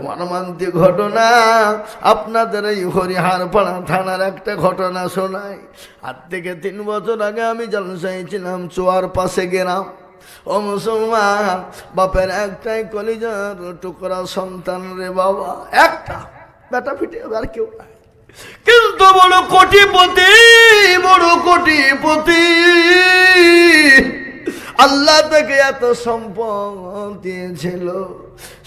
মর্মান্তিক ঘটনা আপনাদের এই হরিহারপাড়া থানার একটা ঘটনা শোনাই। আজ থেকে 3 বছর আগে আমি জলসায় ছিলাম চুয়ার পাশে গেলাম। ও মুসলমান, বাপের একটাই কলিজার টুকরা সন্তান রে বাবা, একটা বেটা ফিটে আর কেউ নাই, কিন্তু বড় কোটিপতি, বড় কোটিপতি। আল্লাহ তাকে এত সম্পদ দিয়েছিল।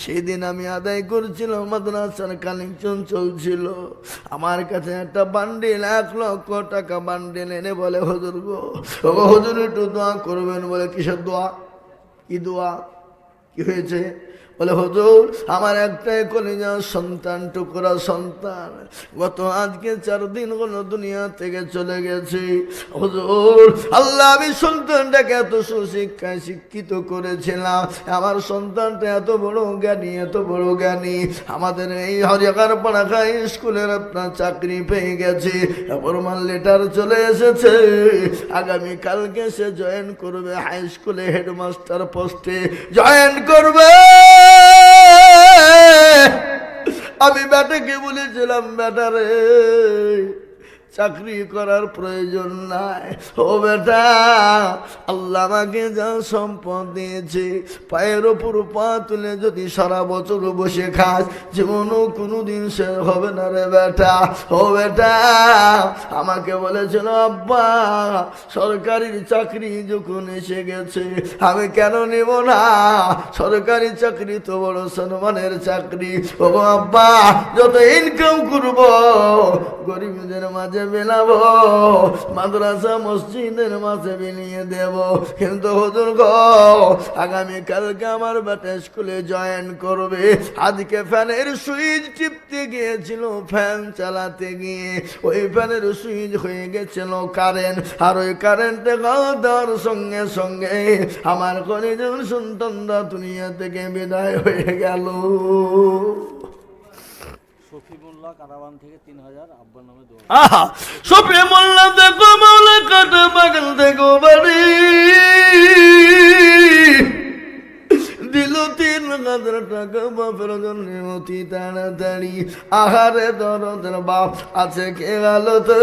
সেদিন আমি আদায় করছিল, মাদ্রাসার কালেকশন চলছিল, আমার কাছে একটা বান্ডিল 1 লক্ষ টাকা বান্ডিল এনে বলে, হুজুর গো, ও হুজুর একটু দোয়া করবেন। বলে কিসের দোয়া? কি দোয়া? কি হয়েছে? বলে হুজুর আমার একটাই কলিজার সন্তান, টুকরা সন্তান, গত আজকে 4 দিন হলো দুনিয়া থেকে চলে গেছে। হুজুর আল্লাহ, আমি সন্তানটাকে এত সুশিক্ষায় শিক্ষিত করেছিলাম, আমার সন্তানটা এত বড় জ্ঞানী, এত বড় জ্ঞানী, আমাদের এই হরিয়ারপাড়া হাই স্কুলের আপনার চাকরি পেয়ে গেছে, ফরমান লেটার চলে এসেছে, আগামী কালকে সে জয়েন করবে হাই স্কুলে, হেডমাস্টার পোস্টে জয়েন করবে। আমি বেটাকে বলেছিলাম, বেটা রে চাকরি করার প্রয়োজন নাই, ও বেটা আল্লাহ আমাকে যা সম্পদ দিয়েছে, পায়ের ওপর পা তুলে যদি সারা বছর বসে খাস, জীবনও কোনোদিন শেষ হবে না রে বেটা। ও বেটা আমাকে বলেছিল, আব্বা সরকারি চাকরি যখন এসে গেছে আমি কেন নেব না, সরকারি চাকরি তো বড় সম্মানের চাকরি। ও আব্বা যত ইনকাম করব গরিবদের মাঝে বিলাবো, মাদ্রাসা মসজিদের মাঝে বিলিয়ে দেব, কিন্তু হুজুর গো আগামী কালকে আমার বেটা স্কুলে জয়েন করবে। আজকে ফ্যানের সুইচ টিপতে গিয়েছিল, ফ্যান চালাতে গিয়ে ওই ফ্যানের সুইচ হয়ে গেছিল কারেন্ট, আর ওই কারেন্টে দেওয়ার সঙ্গে সঙ্গে আমার কলিজার সন্তানরা দুনিয়া থেকে বিদায় হয়ে গেল। শফি মোল্লা কারাওয়ান থেকে 3000 আব্বার নামে দোয়া। আহা, শফি মোল্লা দেখো মাওলা কত পাগল দেখো বাড়ি, দিল 3000 টাকা বাপের জন্য অতি তাড়াতাড়ি। আহারে দরদের বাপ আছে কে গেল তো,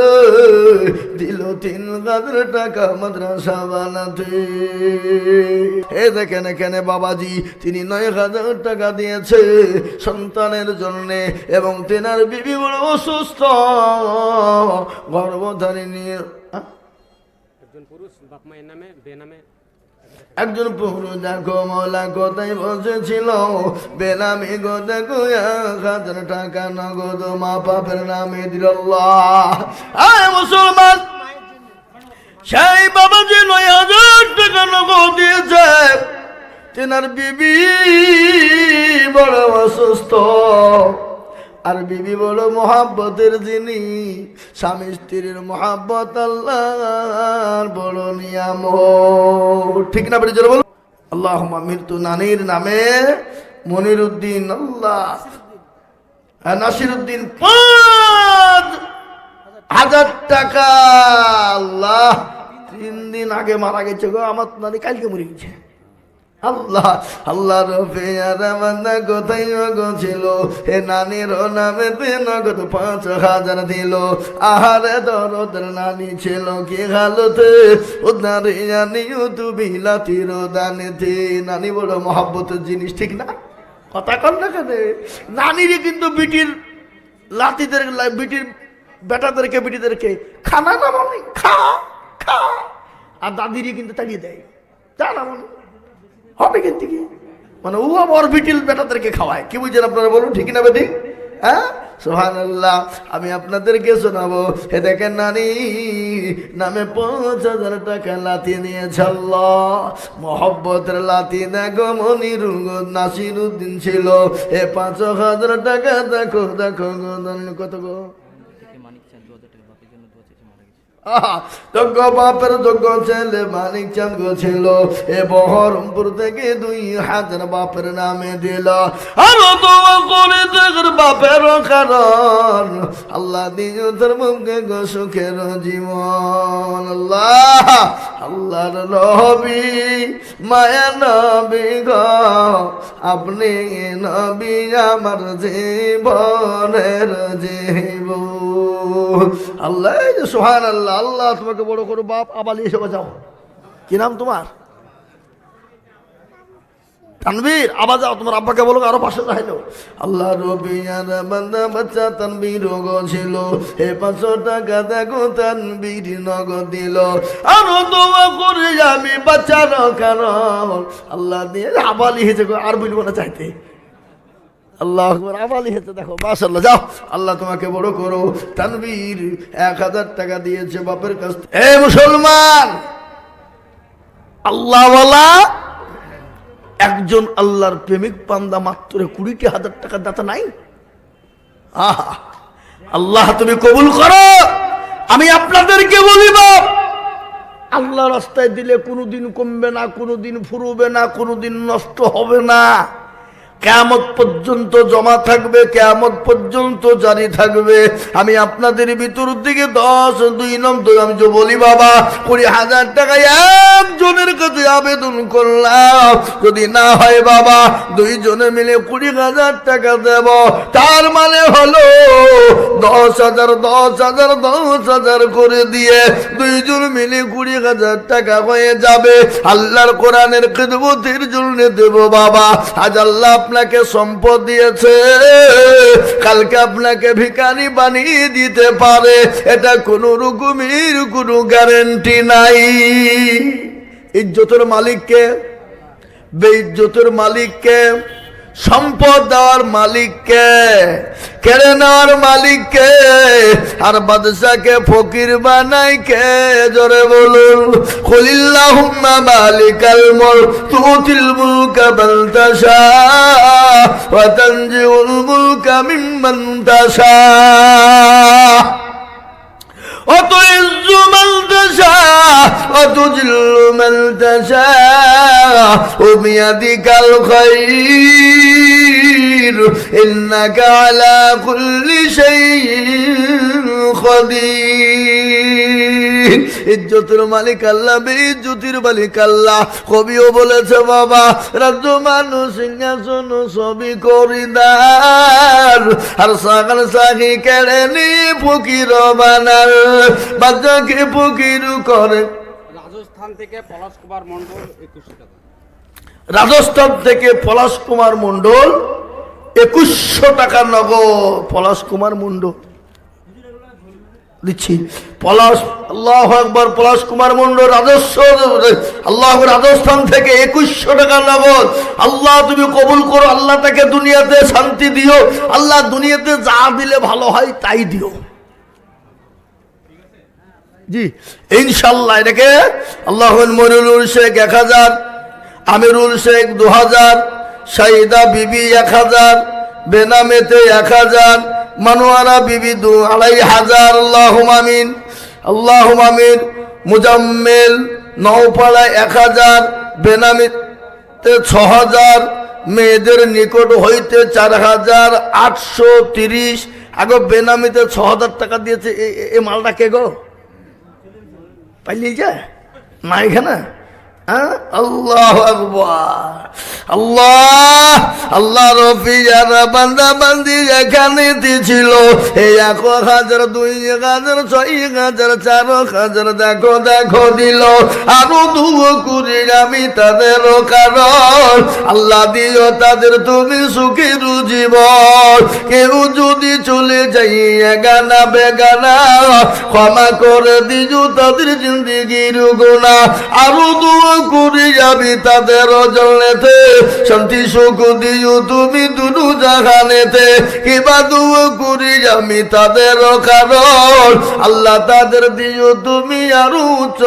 দিল 3000 টাকা মাদ্রাসা বানাতে। এ দেখেন এখানে বাবাজি তিনি 9000 টাকা দিয়েছে সন্তানের জন্য, এবং তেনার বিবি বড় অসুস্থ, গর্ভধারিণী। একজন পুরুষ বাপ মায়ের নামে বেনামে, একজন পুরুষ দেখো মৌলা কোথায় বসেছিল, বেনামি গো দেখো 1000 টাকা নগদ মা বাপের নামে দিল। আয় মুসলমান, সেই বাবা যে 9000 টাকা নগদ দিয়েছে, তেনার বিবি বড় অসুস্থ, আর বিবি বড় মোহাব্বতের যিনি, স্বামী স্ত্রীর মোহাব্বত আল্লাহর বড় নিয়ামত, ঠিক না? বলে বলো আল্লাহুম্মা মৃত্যু নানির নামে মনিরউদ্দিন, আল্লাহ নাসিরউদ্দিন 5000 টাকা। আল্লাহ 3 দিন আগে মারা গেছে গো, আমার নানি কালকে মরে গেছে। আল্লাহ আল্লাহ রফে আর বান্দা কোথায় ছিল, হে নানির নামে নগদ 5000 দিল। আহারে দরদের নানি ছিল কি হালতে, উদারে জানি তুমি লাতির দানেতে, নানি বড় মহব্বতের জিনিস, ঠিক না? কথা কর না কেন? নানিরে কিন্তু বিটির লাতিদের, বিটির বেটাদেরকে বিটিদেরকে খানা না মানে খা খা, আর দাদিরে কিন্তু তাড়িয়ে দেয়, তা না মানে হবে কিন্তু কি, মানে ও আমার বিটিল বেটাদেরকে খাওয়ায়। কি বুঝছেন আপনারা বলুন, ঠিক না বেটি? হ্যাঁ সুবহানাল্লাহ। আমি আপনাদেরকে শোনাবো, হে দেখেন নানি নামে 5000 টাকা লাতি নিয়েছে, আল্লাহ মহব্বতের লাতি। দেখো মনির নাসিরউদ্দিন ছিল, এ 5000 টাকা দেখো দেখো কত গো, যোগ্য বাপের যোগ্য ছেলে মানিক চাঁদ গো ছিল, এ বহরমপুর থেকে 2000 বাপের নামে দিল। আরো দোয়া করে দেখ সুখের বাপের কারণ আল্লাহ দিও তোর মুখে গো সুখের জীবন। আল্লাহ আল্লাহর নবী মায়া নবী গো আপনি নবী আমার জীবনের জীবন। আল্লাহ সুবহানাল্লাহ। আল্লাহ তোমাকে বড় করো বাপ। আবালি এসে বাজাও। কি নাম তোমার? তানবীর। আবার যাও, তোমার আব্বাকে বলো আরো পাশে যাইলো। আল্লাহ রবি আর বান্দা বাচ্চা তানবীর ছিল, হে 500 টাকা দেখো তানবীর নগদ দিল। আরো দোয়া করে আমি বাচ্চার কারণ আল্লাহ দিয়ে আবালি হয়েছে গো, আর বলবো না চাইতে। আল্লাহ আকবার। আবালি হয়েছে দেখো মাশাআল্লাহ। যাও, আল্লাহ তোমাকে বড় করো। তানবীর 1000 টাকা দিয়েছে বাপের কাছ থেকে। এ মুসলমান, আল্লাহওয়ালা একজন আল্লাহর প্রেমিক পান্দা মাত্র 20,000 টাকা দাতা নাই? আহা, আল্লাহ তুমি কবুল করো। আমি আপনাদেরকে বলিব, আল্লাহ রাস্তায় দিলে কোনোদিন কমবে না, কোনোদিন ফুরবে না, কোনোদিন নষ্ট হবে না। কিয়ামত পর্যন্ত জমা থাকবে, কিয়ামত পর্যন্ত জারি থাকবে। আমি আপনাদের ভিতর থেকে 10 2 নম্বর আমি যে বলি বাবা 20,000 টাকা একজনের কাছে আবেদন করলাম, যদি না হয় বাবা 2 জনে মিলে 20,000 টাকা দেব। তার মানে হলো 10,000 10,000 10,000 করে দিয়ে 2 জন মিলে 20,000 টাকা হয়ে যাবে। আল্লাহর কোরআনের খিদমতের জন্য দেব বাবা। আজ আল্লাহ আপনাকে সম্পদ দিয়েছে, কালকে আপনাকে ভিখারি বানিয়ে দিতে পারে, এটা কোন রকমের কোনো গ্যারান্টি নাই। ইজ্জতের মালিককে, বেইজ্জতের মালিককে, সম্পদ দেওয়ার মালিককে, কেড়ে নেওয়ার মালিককে, আর বাদশাকে ফকির বানাই কে? জোরে বলুন। কুলিল্লাহুম্মা মালিকাল মুলক তুতিল মুলকা মান তাশা ওয়া তানজিউল মুলকা মিম্মান তাশা وتعز من تشاء وتذل من تشاء وبيدك الخير إنك على كل شيء قدير। ইজ্জতের মালিক আল্লাহ, বেইজ্জতির মালিক আল্লাহ। কবিও বলেছে বাবা, রাজ্য মানুষ সিংহাসন সবই করিদার, আর সাগর সাহি কেড়ে নি ফকির বানার, বাচ্চাকে ফকির করে। রাজস্থান থেকে পলাশ কুমার মণ্ডল 2100 টাকা। রাজস্থান থেকে পলাশ কুমার মণ্ডল 2100 টাকা নগদ। পলাশ কুমার মণ্ডল দিচ্ছি। পলাশ, আল্লাহু আকবার। পলাশ কুমার মণ্ডল আল্লাহ রাজস্থান থেকে 2100 টাকা নগদ। আল্লাহ তুমি কবুল করো। আল্লাহ তাকে দুনিয়াতে শান্তি দিও। আল্লাহ দুনিয়াতে যা দিলে ভালো হয় তাই দিও। জি ইনশাল্লাহ। এটাকে আল্লাহ। মনিরুল শেখ 1000, আমিরুল শেখ 2000, শাহিদা বিবি 1000, বেনামেতে 1000, মানোয়ারা বিবি 2500। আল্লাহুম্মা আমিন, আল্লাহুম্মা আমিন। মুজাম্মেল নওপাড়া 1000, বেনামিতে 6000, মেয়েদের নিকট হইতে 4830। আগে বেনামিতে 6000 টাকা দিয়েছে। এই মালটা কে গো? পাইলি যায় না এখানে? আল্লাহ আকবার। আল্লাহ আল্লাহ রফি যারা বান্দা বান্দি এখানে ছিল, এই 1000 2000 6000 4000 দেখো দেখো দিল। আরো দুয়ো করি আমি তাদের কারণ আল্লাহ দিও তাদের তুমি সুখের জীবন। কেউ যদি চলে যাই এগানা বেগানা, ক্ষমা করে দিও তাদের জিন্দেগির গুনাহ। আরো দুয়ো করে যাবি তাদের জন্নেতে, শান্তি সুখ দিও তুমি দুনু জাহানেতে। কিবা দুয়ো করে যাবি তাদের কারণ আল্লাহ তাদের দিও তুমি আরো উচ্চ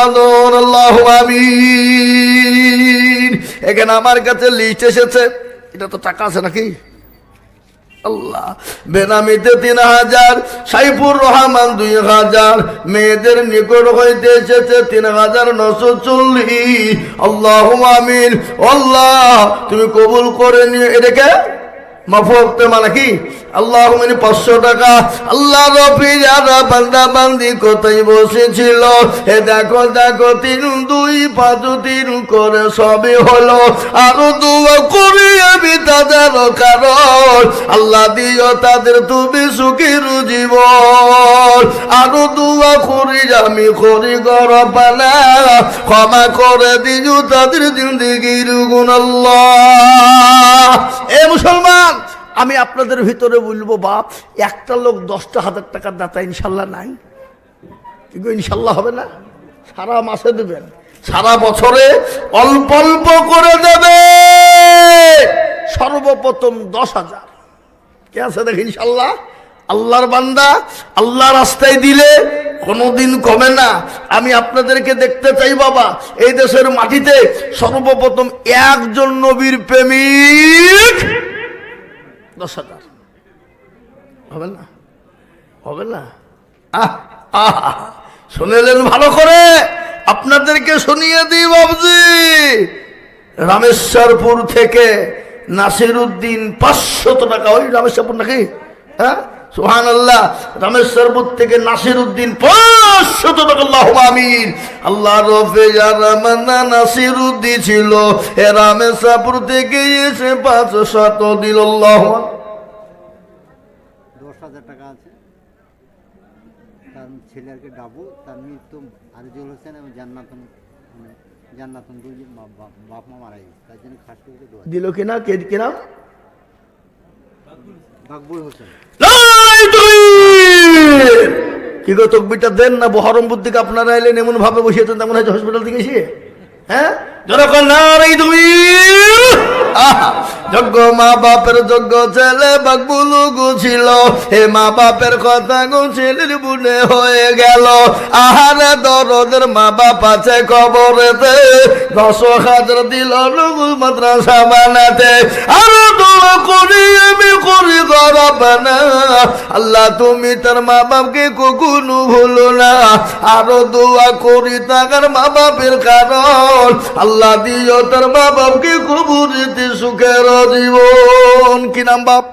আদর। আল্লাহু আমিন। এখানে আমার কাছে লিস্ট এসেছে। এটা তো টাকা আছে নাকি? আল্লাহ। বেনামিতে 3000, সাইফুর রহমান 2000, মেয়েদের নিকট হইতে এসেছে 3940। আল্লাহুম্মা আমিন। আল্লাহ তুমি কবুল করে নিও। এটাকে মাফতে মানে কি আল্লাহ মানে 500 টাকা। আল্লাহ রফি যারা বান্দা বান্দি কোথায় বসেছিল, এ দেখো দেখো 3 2 5 3 করে সবই হলো। আরো দোয়া করি আমি তাদের কারণ আল্লাহ দিও তাদের তুমি সুখের জীবন। আরো দোয়া করি আমি করি গরবানা, ক্ষমা করে দিও তাদের জিন্দেগির গুণ আল্লাহ। এ মুসলমান, আমি আপনাদের ভিতরে বলবো বাপ, একটা লোক 10,000 টাকার দাতা ইনশাল্লাহ নাই? কিন্তু ইনশাল্লাহ হবে না? সারা মাসে দেবেন, সারা বছরে অল্প অল্প করে দেবে। সর্বপ্রথম 10,000 কে আছে দেখ ইনশাল্লাহ। আল্লাহর বান্দা আল্লাহ রাস্তায় দিলে কোনোদিন কমে না। আমি আপনাদেরকে দেখতে চাই বাবা, এই দেশের মাটিতে সর্বপ্রথম একজন নবীর প্রেমিক 10,000 হবে না? হবে না? শুনেলেন ভালো করে, আপনাদেরকে শুনিয়ে দিই বাবজি। রামেশ্বরপুর থেকে নাসিরউদ্দিন 500 টাকা, ওই রামেশ্বরপুর নাকি? হ্যাঁ সুবহানাল্লাহ। রামেশ্বরপুর থেকে নাসিরউদ্দিন 500 টাকা, আল্লাহুম্মা আমিন। আল্লাহ রফে জামানা নাসিরউদ্দিন ছিল, এ রামেশ্বরপুর থেকে এসে 500 দিল। আল্লাহু 10,000 টাকা আছে তার ছেলেকে ডাবু, তার মৃত্যু আরিজুল হোসেন এবং জান্নাতুন দুই বাপ মা মারা গেছে, তার জন্য খাস করে দোয়া দিল কিনা? কে কিনা? বাকবুল হোসেন। কি গো তকবিরটা দেন না? বহরমপুর থেকে আপনারা এলেন, এমন ভাবে বসিয়েছেন তেমন হয়েছে হসপিটাল থেকে এসে। হ্যাঁ যখন যোগ্য মা বাপের যোগ্য ছেলে বাকবুল ছিল, হে মা বাপের কথা গো ছেলের বুনে হয়ে গেল। আহারে দরদের মা বাপ আছে কবরেতে, 10,000 দিল নগুল মাদ্রাসা বানাতে। আরো দোয়া করি আমি করি গরবানা, আল্লাহ তুমি তার মা বাপকে কখনো ভুলো না। আরো দোয়া করি তার মা বাপের কারণ আল্লাহ দিও তার মা বাপকে কবরেতে সুখের জীবন। কি নাম বাপ?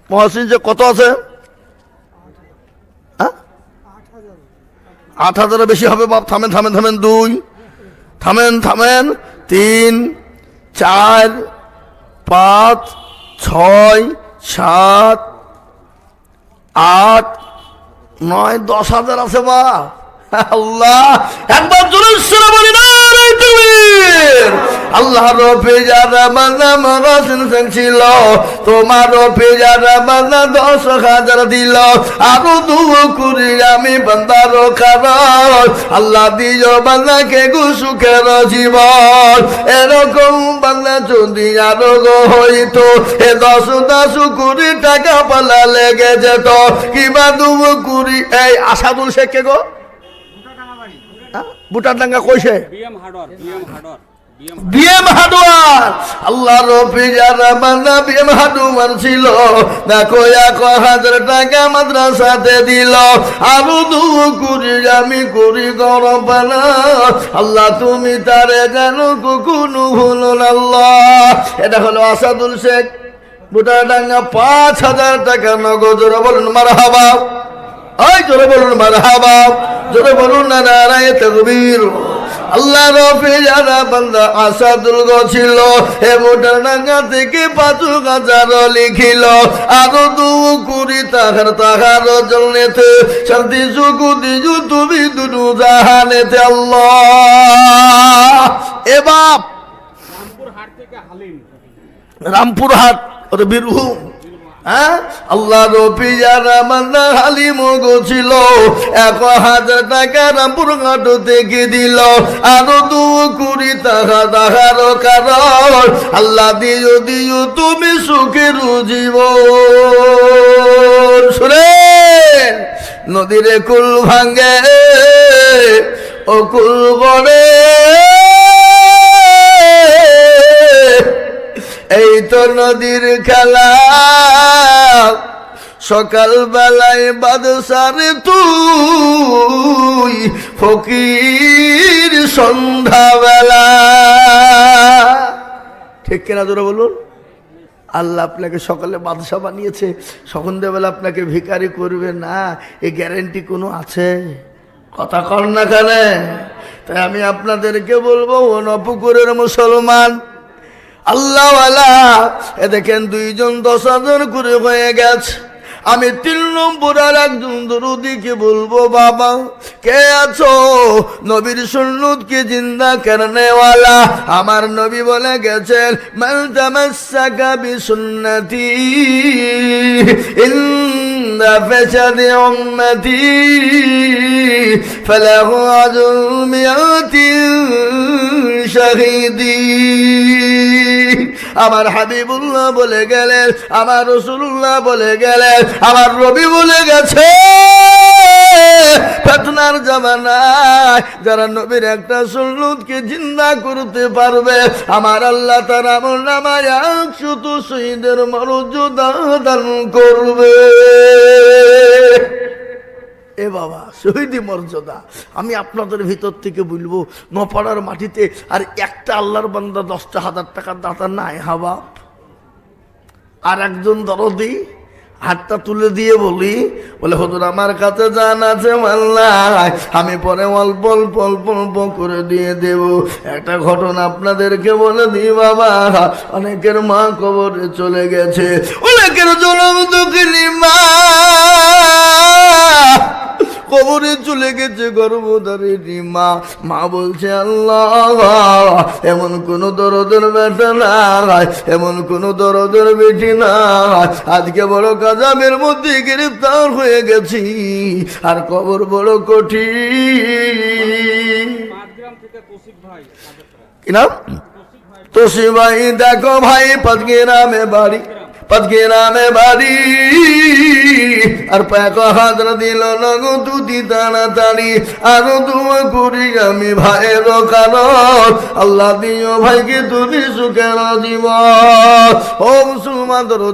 মহসিন। যে কত আছে? 8,000 বেশি হবে বাপ। থামেন থামেন থামেন, 2 থামেন থামেন, 3 4 5 6 7 8 9 10,000 আছে বাপ। আল্লাহ একবার জোরে সুরে বলি না তাকবীর। আল্লাহ রফি যারা বান্দা মহসিন ছিল, তোমার রফি যারা বান্দা 10,000 দিল। আরো দোয়া করি আমি বান্দার কারণ আল্লাহ দিও বান্দাকে সুখের জীবন। এরকম বান্দা যদি আরো হইতো, এ 10 কোটি টাকা পালা লেগে যেত। কিবা দোয়া করি। এই আসাদুল শেখ কে গো? বুটারডাঙ্গা কইছে বিএম হাডর বিএম হাডুয়ার। আল্লাহ রফি যারা বান্দা বিএম হাডুয়ার ছিল, দেখো 1,000 টাকা মাদ্রাসাতে দিল। আরো দোয়া করি আমি করি গরবানা, আল্লাহ তুমি তারে জানো কখনো ভুলো না। আল্লাহ এটা হলো আসাদুল শেখ, বুটারডাঙ্গা 5,000 টাকা নগদ। জোরে বলুন মারহাবা। ওই জোরে বলুন মারহাবা, জোরে বলুন না নারায়ে তাকবীর। আল্লাহ রফি যারা বান্দা আসাদুল ছিল, হে বুটারডাঙ্গা থেকে 5,000 লিখিল। আরো দোয়া করি তাহার জন্যতে শান্তি সুখ দিজু তুমি দুটো জাহানেতে। আল্লাহ এ বাপ রামপুরহাট থেকে হালিম, রামপুরহাট ওরে বীরভূম। হ্যাঁ আল্লাহ রফি যারা বান্দা হালিম গো ছিল, 1,000 টাকা রামপুরহাট থেকে দিল। আরো দোয়া করি তাহার কারণ আল্লাহ দিও দিও তুমি সুখের জীবন। শুনেন নদীর কুল ভাঙ্গে ও কুল গড়ে, এই তো নদীর খেলা। সকাল বেলায় বাদশার তুই ফকির সন্ধ্যা বেলা। ঠিক কিনা জোরে বলুন। আল্লাহ আপনাকে সকালে বাদশা বানিয়েছে, সন্ধ্যেবেলা আপনাকে ভিখারি করবে না, এ গ্যারেন্টি কোনো আছে? কথা কর না কেন? তাই আমি আপনাদেরকে বলবো, ও নপুকুরের মুসলমান আল্লাহওয়ালা, এ দেখেন 2 জন 10,000 করে হয়ে গেছে। আমি 3 নম্বর আর একজন দরুদিকে বলবো, বাবা কে আছো নবীর সুন্নত কি জিন্দা করনে ওয়ালা? আমার নবী বলে গেছেন, মান তামাসসাকা বিসুন্নতি ইনদা ফাসাদি উম্মতি ফালাহু আজরু মিয়াতি শাহীদি। আমার হাবিবুল্লাহ বলে গেলেন, আমার রাসূলুল্লাহ বলে গেলেন, আমার নবী বলে গেছে, ফিতনার জামানায় যারা নবীর একটা সুন্নতকে জিন্দা করতে পারবে, আমার আল্লাহ তার আমলনামায় 100 শহীদের মর্যাদা দান করবে। এ বাবা, শহীদি মর্যাদা। আমি আপনাদের ভিতর থেকে বলবো, নপাড়ার মাটিতে আর একটা আল্লাহর বান্দা 10,000 টাকার দাতা নাই হাবাব? আর একজন দরদি হাতটা তুলে দিয়ে বলি, বলে হুজুর আমার কাছে জান আছে মাল্লাই, আমি পরে অল্প অল্প অল্প অল্প করে দিয়ে দেব। একটা ঘটনা আপনাদেরকে বলে দিই বাবা, অনেকের মা কবরে চলে গেছে, অনেকের জনম দুঃখিনী মা কবরে চলে গেছে, গর্ভধারিণী মা। মা বলছে, আল্লাহ এমন কোন দরদের বেটা নাই, এমন কোন দরদের বেটি নাই, আজকে বড় কাজাবের মধ্যে গ্রেফতার হয়ে গেছি, আর কবর বড় কঠিন। কি নাম? তোষি ভাই, দেখো ভাই, পাঁচগ্রামে বাড়ি, পাঁচগ্রামে বাড়ি, আর পাক হাজরা দিল নগো তুতি তাড়াতাড়ি, আরো দোয়া করি আমি ভাইয়ের কারণ, আল্লাহ দিও ভাইকে তুমি সুখের জীবন। ও মুসলমান দরদি